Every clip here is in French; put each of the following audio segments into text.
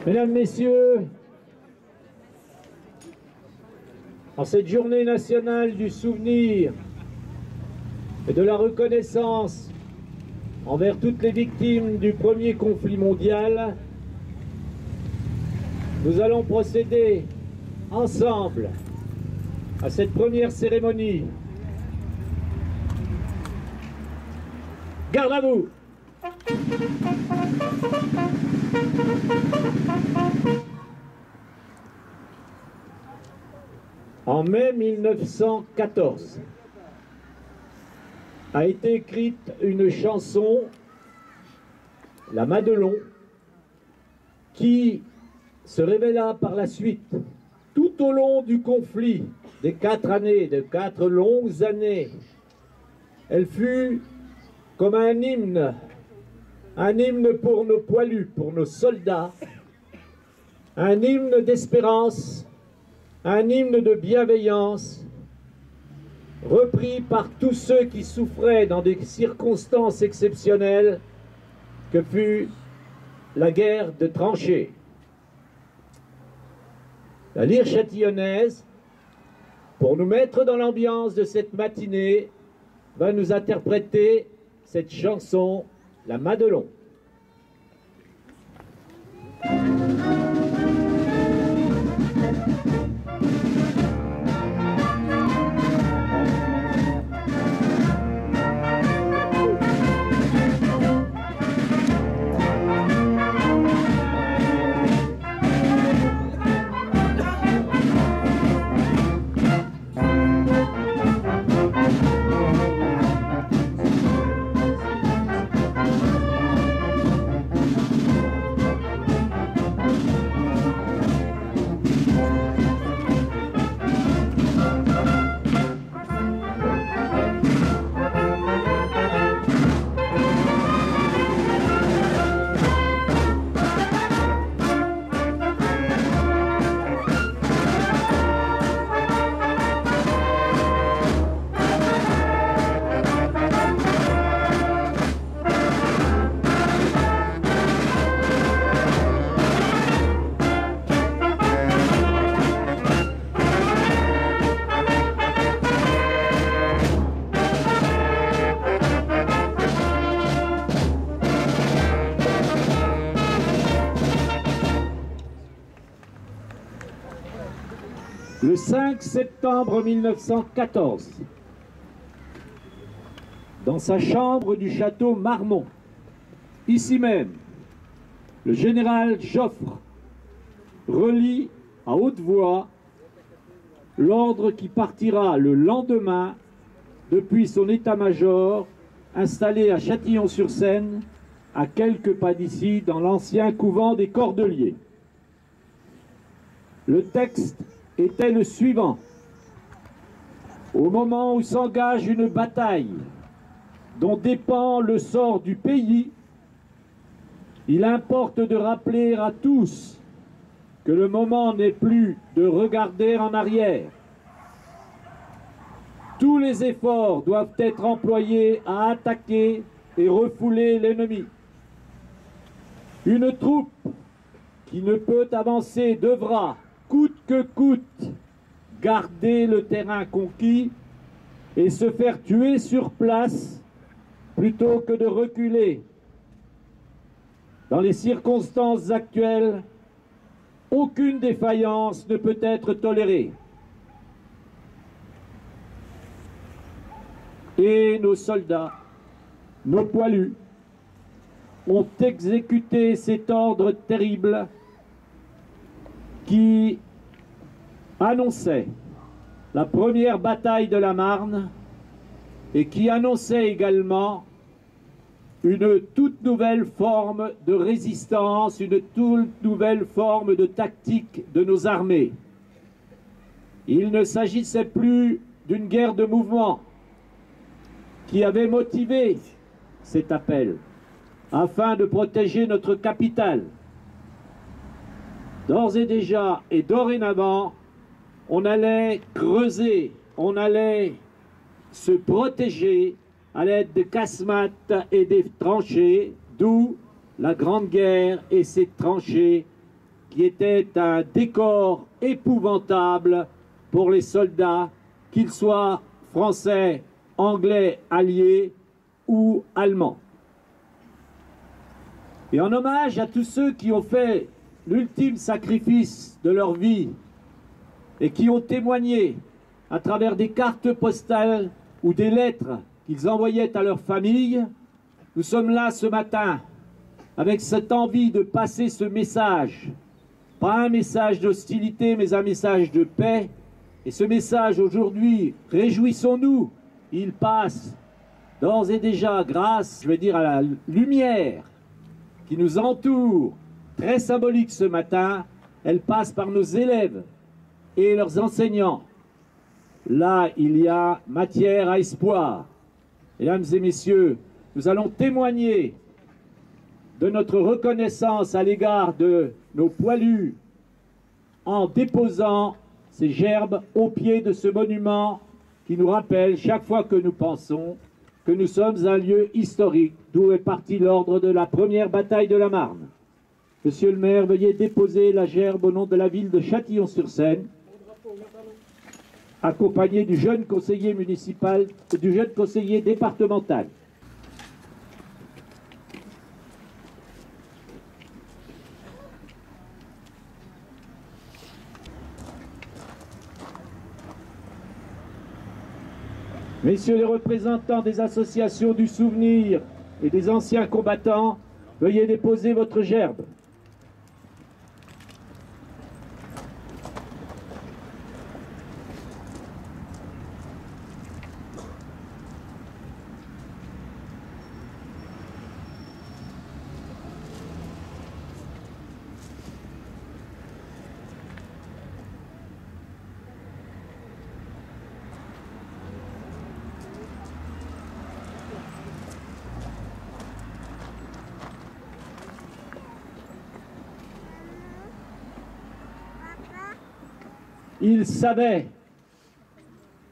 Mesdames, Messieurs, en cette journée nationale du souvenir et de la reconnaissance envers toutes les victimes du premier conflit mondial, nous allons procéder ensemble à cette première cérémonie. Garde à vous! En mai 1914 a été écrite une chanson, La Madelon, qui se révéla par la suite, tout au long du conflit, des 4 années, de 4 longues années. Elle fut comme un hymne pour nos poilus, pour nos soldats, un hymne d'espérance, un hymne de bienveillance, repris par tous ceux qui souffraient dans des circonstances exceptionnelles que fut la guerre de tranchées. La lyre châtillonnaise, pour nous mettre dans l'ambiance de cette matinée, va nous interpréter cette chanson, La Madelon. Le 5 septembre 1914, dans sa chambre du château Marmont, ici même, le général Joffre relit à haute voix l'ordre qui partira le lendemain depuis son état-major installé à Châtillon-sur-Seine, à quelques pas d'ici, dans l'ancien couvent des Cordeliers. Le texte était le suivant. Au moment où s'engage une bataille dont dépend le sort du pays, il importe de rappeler à tous que le moment n'est plus de regarder en arrière. Tous les efforts doivent être employés à attaquer et refouler l'ennemi. Une troupe qui ne peut avancer devra, coûte que coûte, garder le terrain conquis et se faire tuer sur place plutôt que de reculer. Dans les circonstances actuelles, aucune défaillance ne peut être tolérée. Et nos soldats, nos poilus, ont exécuté cet ordre terrible qui annonçait la première bataille de la Marne et qui annonçait également une toute nouvelle forme de résistance, une toute nouvelle forme de tactique de nos armées. Il ne s'agissait plus d'une guerre de mouvement qui avait motivé cet appel afin de protéger notre capitale. D'ores et déjà et dorénavant, on allait creuser, on allait se protéger à l'aide de casemates et des tranchées, d'où la Grande Guerre et ses tranchées qui était un décor épouvantable pour les soldats, qu'ils soient français, anglais, alliés ou allemands. Et en hommage à tous ceux qui ont fait l'ultime sacrifice de leur vie et qui ont témoigné à travers des cartes postales ou des lettres qu'ils envoyaient à leur famille, nous sommes là ce matin avec cette envie de passer ce message, pas un message d'hostilité, mais un message de paix. Et ce message aujourd'hui, réjouissons-nous, il passe d'ores et déjà grâce, je veux dire, à la lumière qui nous entoure, très symbolique ce matin, elle passe par nos élèves et leurs enseignants. Là, il y a matière à espoir. Mesdames et messieurs, nous allons témoigner de notre reconnaissance à l'égard de nos poilus en déposant ces gerbes au pied de ce monument qui nous rappelle chaque fois que nous pensons que nous sommes un lieu historique d'où est parti l'ordre de la première bataille de la Marne. Monsieur le maire, veuillez déposer la gerbe au nom de la ville de Châtillon-sur-Seine, accompagné du jeune conseiller municipal et du jeune conseiller départemental. Messieurs les représentants des associations du souvenir et des anciens combattants, veuillez déposer votre gerbe. Ils savaient,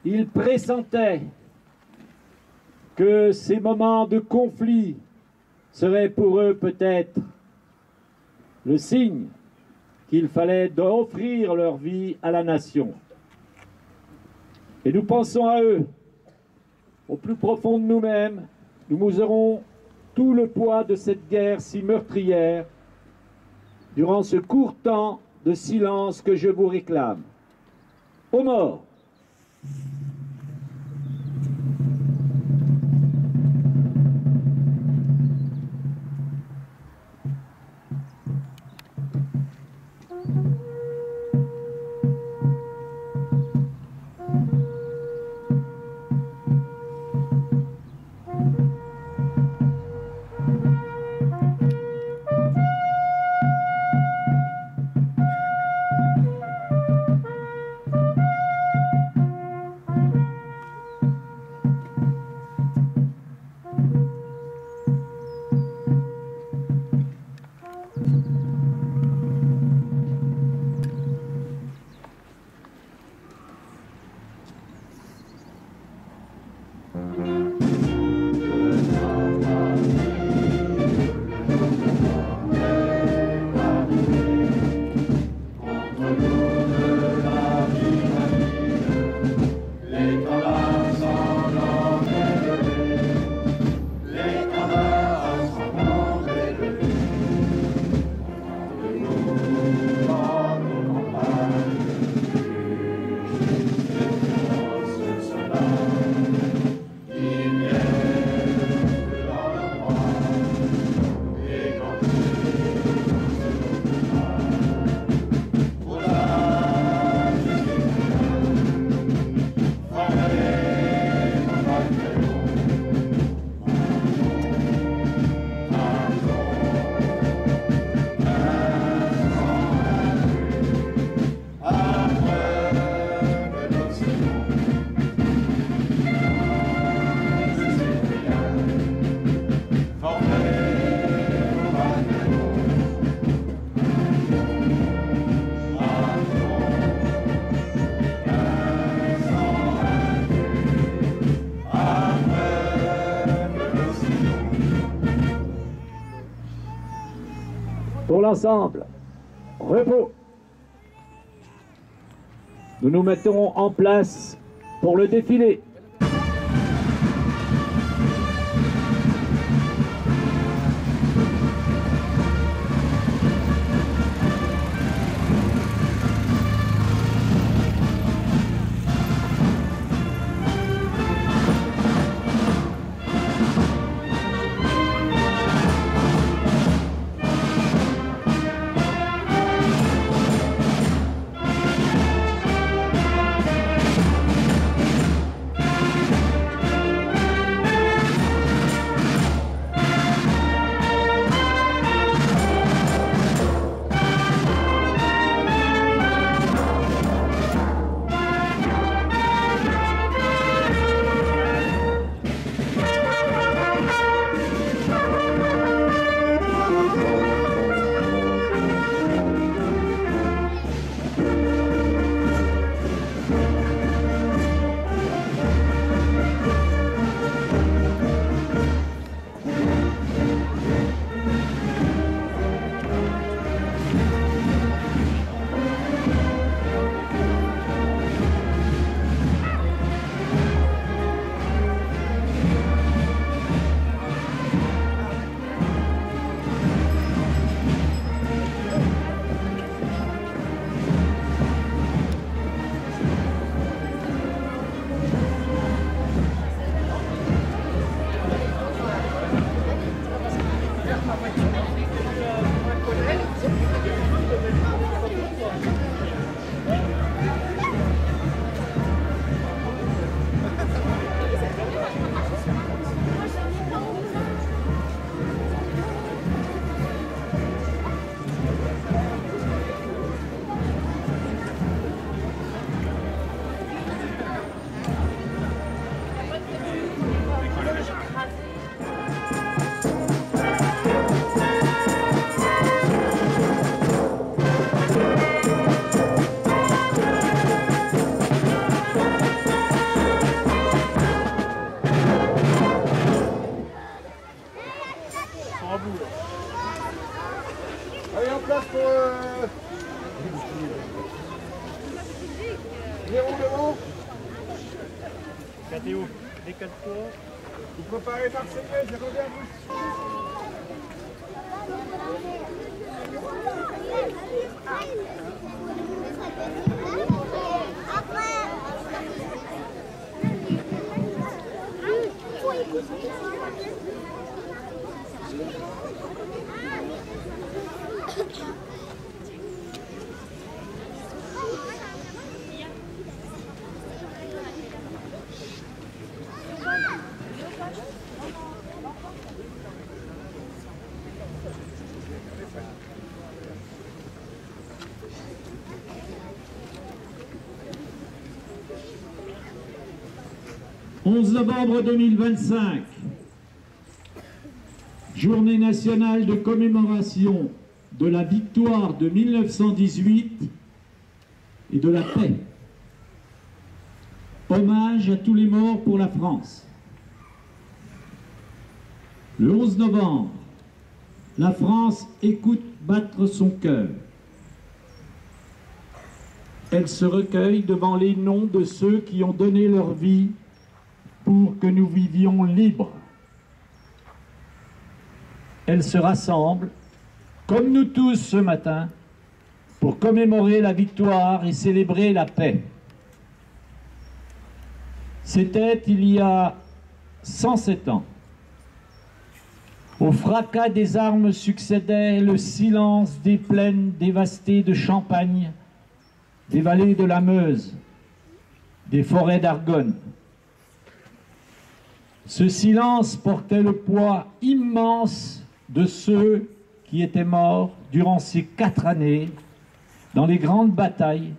ils pressentaient que ces moments de conflit seraient pour eux peut-être le signe qu'il fallait offrir leur vie à la nation. Et nous pensons à eux, au plus profond de nous-mêmes, nous mesurons tout le poids de cette guerre si meurtrière durant ce court temps de silence que je vous réclame. Aux morts. Pour l'ensemble, Repos. Nous nous mettons en place pour le défilé. Allez, en place pour Véron devant. Théo, décale-toi. Vous préparez Marseillais, je reviens vous. « 11 novembre 2025, journée nationale de commémoration de la victoire de 1918 et de la paix. Hommage à tous les morts pour la France. Le 11 novembre, la France écoute battre son cœur. Elle se recueille devant les noms de ceux qui ont donné leur vie pour que nous vivions libres. Elle se rassemble, comme nous tous ce matin, pour commémorer la victoire et célébrer la paix. C'était il y a 107 ans. Au fracas des armes succédait le silence des plaines dévastées de Champagne, des vallées de la Meuse, des forêts d'Argonne. Ce silence portait le poids immense de ceux qui étaient morts durant ces 4 années dans les grandes batailles,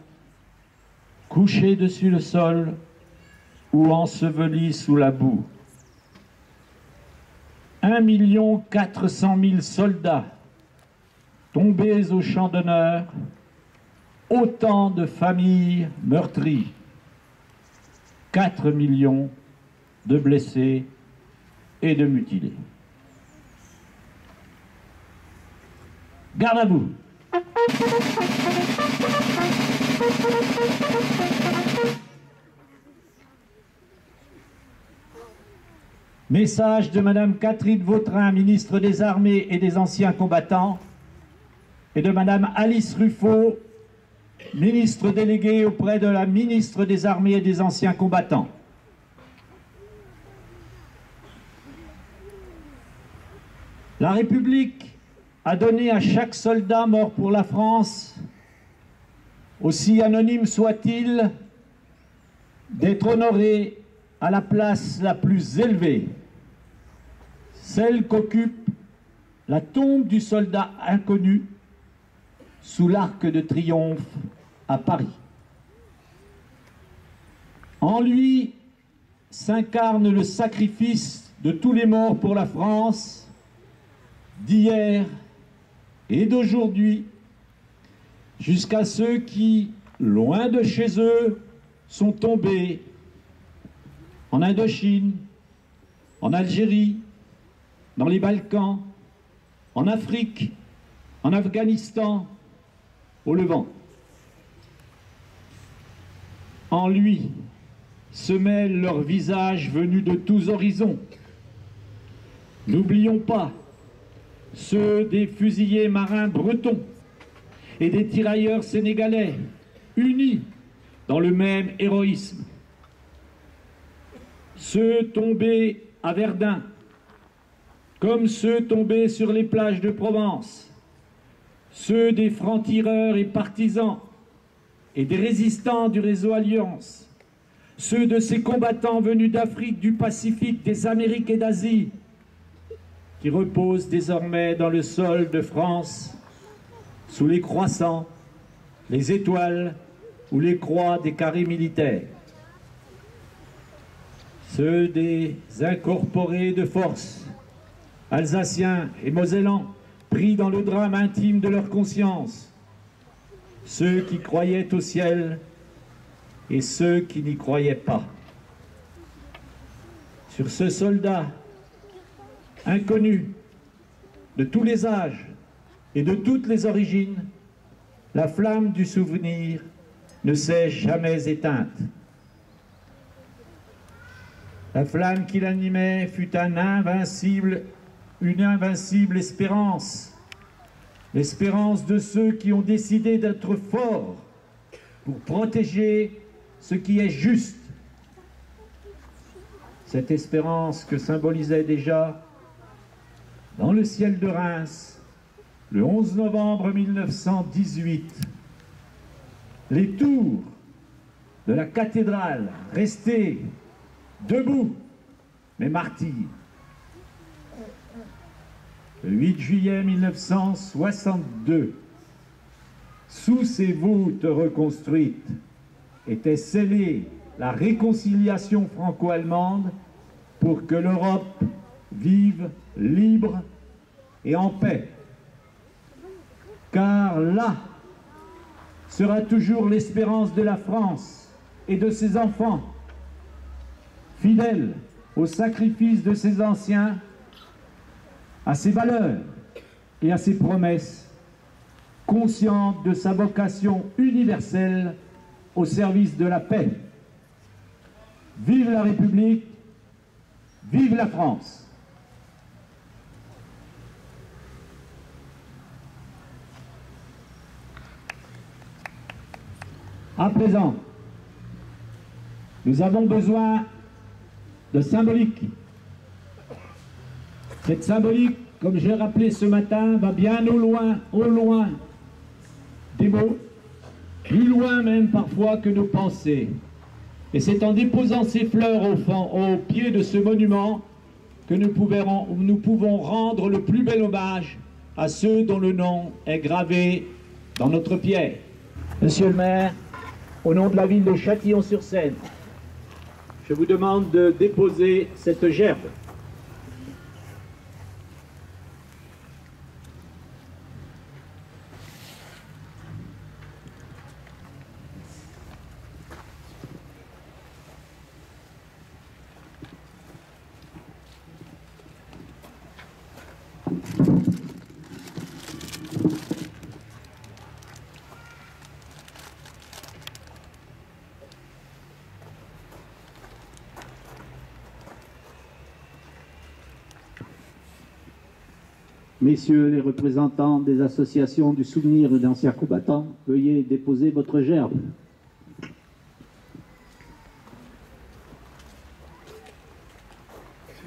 couchés dessus le sol ou ensevelis sous la boue. 1 400 000 soldats tombés au champ d'honneur, autant de familles meurtries, 4 millions de blessés et de mutilés. Garde à vous! Message de Madame Catherine Vautrin, ministre des Armées et des Anciens Combattants, et de Madame Alice Ruffo, ministre déléguée auprès de la ministre des Armées et des Anciens Combattants. La République a donné à chaque soldat mort pour la France, aussi anonyme soit-il, d'être honoré à la place la plus élevée, celle qu'occupe la tombe du soldat inconnu sous l'Arc de Triomphe à Paris. En lui s'incarne le sacrifice de tous les morts pour la France, d'hier et d'aujourd'hui, jusqu'à ceux qui, loin de chez eux, sont tombés en Indochine, en Algérie, dans les Balkans, en Afrique, en Afghanistan, au Levant. En lui se mêlent leurs visages venus de tous horizons. N'oublions pas ceux des fusiliers marins bretons et des tirailleurs sénégalais, unis dans le même héroïsme. Ceux tombés à Verdun, comme ceux tombés sur les plages de Provence, ceux des francs-tireurs et partisans et des résistants du réseau Alliance, ceux de ces combattants venus d'Afrique, du Pacifique, des Amériques et d'Asie, qui reposent désormais dans le sol de France, sous les croissants, les étoiles ou les croix des carrés militaires. Ceux des incorporés de force, Alsaciens et Mosellans, pris dans le drame intime de leur conscience, ceux qui croyaient au ciel et ceux qui n'y croyaient pas. Sur ce soldat inconnu de tous les âges et de toutes les origines, la flamme du souvenir ne s'est jamais éteinte. La flamme qui l'animait fut une invincible espérance, l'espérance de ceux qui ont décidé d'être forts pour protéger ce qui est juste. Cette espérance que symbolisait déjà dans le ciel de Reims, le 11 novembre 1918, les tours de la cathédrale restées debout, mais martyrs. Le 8 juillet 1962, sous ces voûtes reconstruites, était scellée la réconciliation franco-allemande pour que l'Europe vive libre et en paix. Car là sera toujours l'espérance de la France et de ses enfants, fidèles au sacrifice de ses anciens, à ses valeurs et à ses promesses, consciente de sa vocation universelle au service de la paix. Vive la République, vive la France! À présent, nous avons besoin de symbolique. Cette symbolique, comme j'ai rappelé ce matin, va bien au loin des mots, plus loin même parfois que nos pensées. Et c'est en déposant ces fleurs au pied de ce monument que nous pouvons rendre le plus bel hommage à ceux dont le nom est gravé dans notre pierre. Monsieur le maire, au nom de la ville de Châtillon-sur-Seine, je vous demande de déposer cette gerbe. Messieurs les représentants des associations du souvenir d'anciens combattants, veuillez déposer votre gerbe. C'est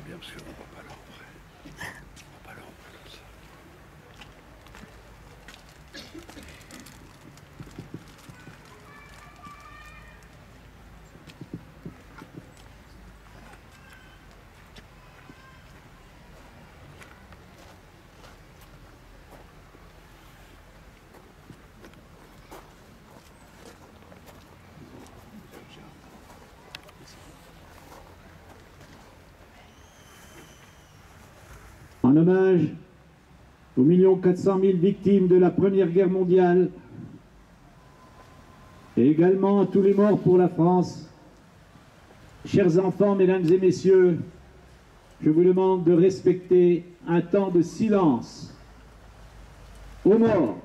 bien parce qu'on ne voit pas l'ombre. On voit pas l'ombre comme ça. En hommage aux 1,4 million de victimes de la Première Guerre mondiale et également à tous les morts pour la France, chers enfants, mesdames et messieurs, je vous demande de respecter un temps de silence aux morts.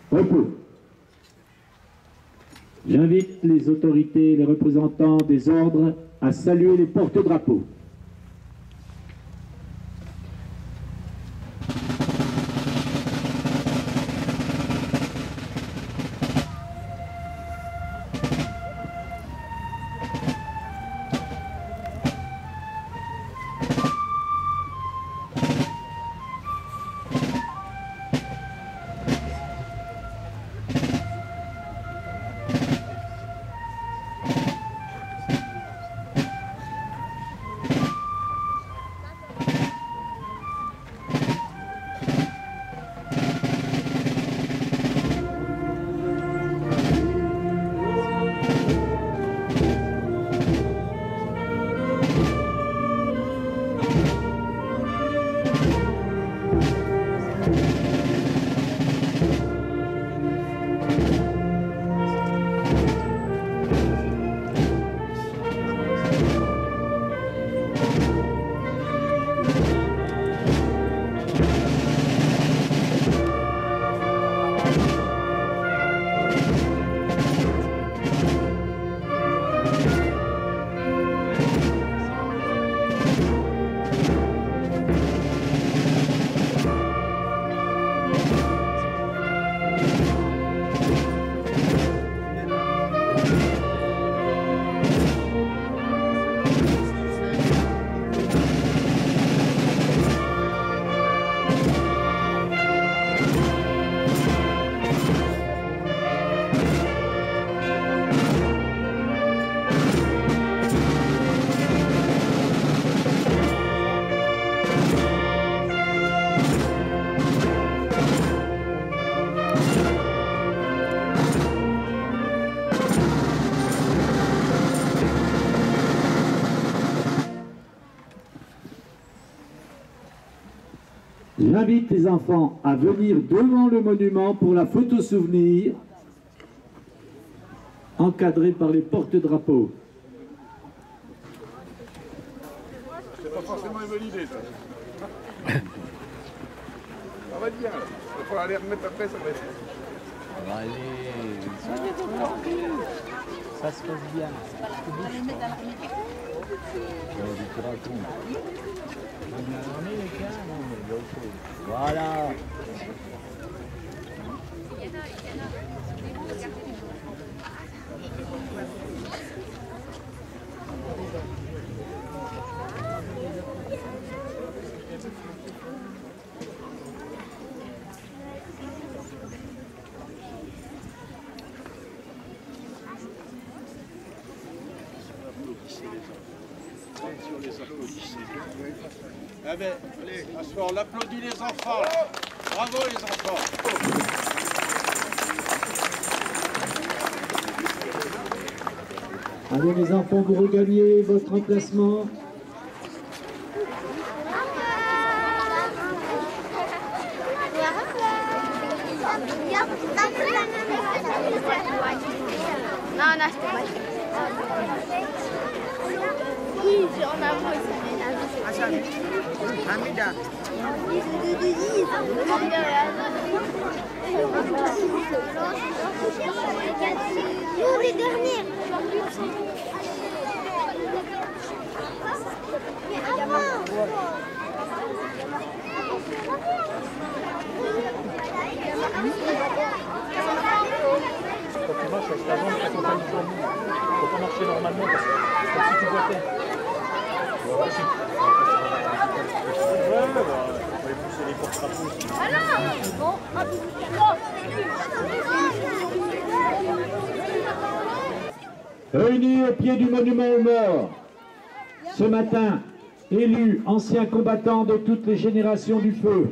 Repos. J'invite les autorités et les représentants des ordres à saluer les porte-drapeaux. J'invite les enfants à venir devant le monument pour la photo souvenir, encadrée par les porte-drapeaux. C'est pas forcément une bonne idée, ça. Ça va bien, là. Il faut aller remettre après, ça va être... Ça se passe bien. Voilà. Ah ben, allez, on applaudit les enfants. Bravo les enfants. Allez les enfants, vous regagnez votre emplacement. Non, non, je te vois. On a Hamida. Nous, les derniers. Mais avant. Quand tu marches avec la jambe, tu accompagnes ton mou. Il ne faut pas marcher normalement parce que comme si tu boitais. Ouais, il faut pousser les porte-drapeaux. Réunis au pied du monument aux morts, ce matin, élus, anciens combattants de toutes les générations du feu,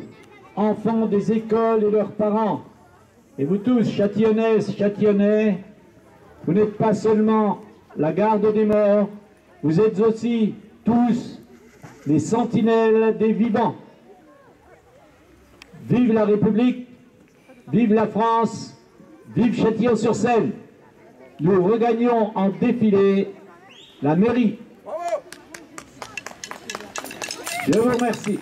enfants des écoles et leurs parents, et vous tous, châtillonnaises, châtillonnais, vous n'êtes pas seulement la garde des morts, vous êtes aussi tous les sentinelles des vivants. Vive la République, vive la France, vive Châtillon-sur-Seine. Nous regagnons en défilé la mairie. Je vous remercie.